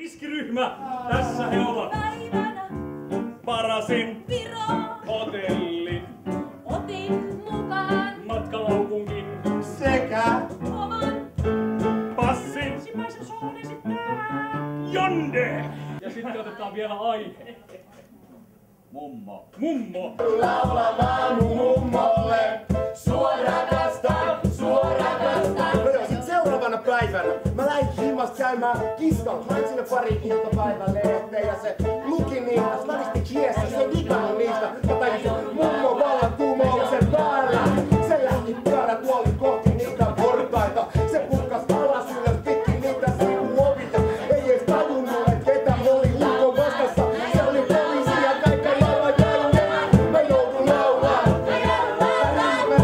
Riskiryhmä, tässä he ovat. Päivänä Varasin Viroon hotellin, otin mukaan matkalaukunkin Sekä oman passin. ensimmäisen soon esittää. Jonde! Ja sitten otetaan vielä aihe. Mummo. Mummo. laulamaan mun mummolle. Sua rakastan, sua rakastan. No joo, sit seuraavana päivänä mä lähdin himmasta käymään kiskalla. Hain sinne pari iltapäivälehteä ja se luki niitä. Mä olisin kiessä, se ei digannut niistä. Mä tajusin mummo vallankumouksen päällä. Se lähti pyörätuoli kohti niitä portaita. Se purkas alas ylös pitkin niitä sivuovita. Ei ees tajunnut, et ketä oli ukon vastassa. Se oli poliisi ja kaiken lailla jälleen. Mä joudun laulaa. Mä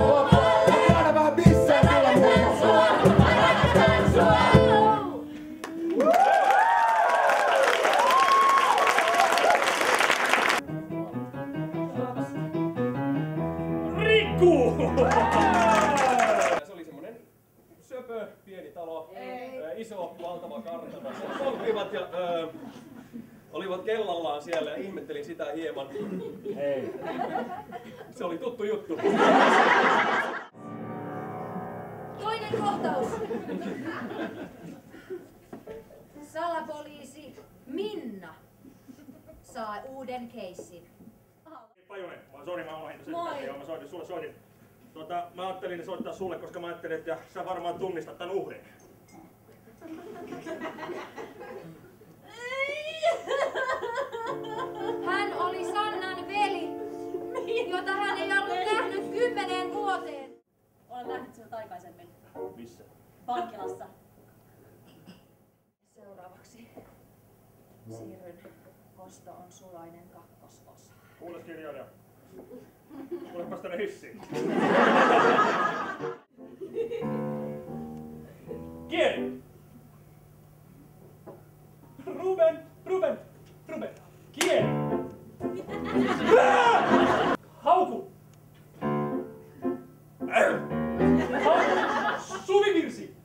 saada vähän bissää kyllä mummo. Riku! Se oli semmonen söpö, pieni talo, iso, valtava kartano. Polkkivat ja olivat kellallaan siellä ja ihmettelin sitä hieman. Hei. Se oli tuttu juttu. Toinen kohtaus. Salapoliisi Minna saa uuden keissin. Pajunen, sori mä unohdin sen. Moi. Joo, mä soitin. Mä ajattelin soittaa sulle, koska mä ajattelin, että sä varmaan tunnistat tän uhrin. Hän oli Sannan veli, jota hän ei ollut nähnyt 10 vuoteen. Olen nähnyt sinut aikaisemmin. Missä? Vankilassa. Seuraavaksi siirryn. Kosto on sulainen kakkososa. Kuules kirjailija. Tulepas tänne hissiin. Kieri! Ruben! Kieri! Hauku! Suvivirsi!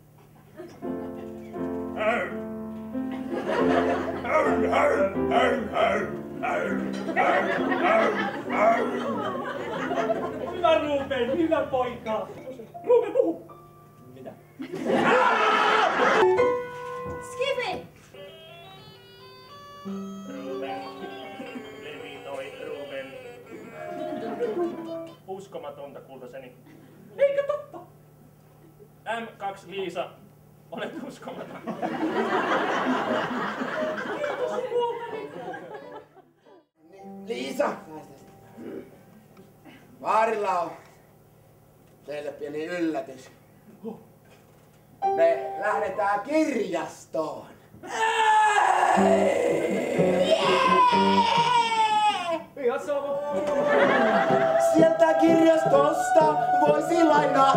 Hyvä Ruben, hyvä poika! Ruben, puhu! Mitä? Skipi! Ruben, levitoi Ruben. Uskomatonta, kultaseni. Eikö totta? M2 Liisa, olet uskomaton. Kiitos puoltani. Liisa! Vaarilla on teille pieni yllätys. Me lähdetään kirjastoon. Ihan sama. Sieltä kirjastosta voisi lainaa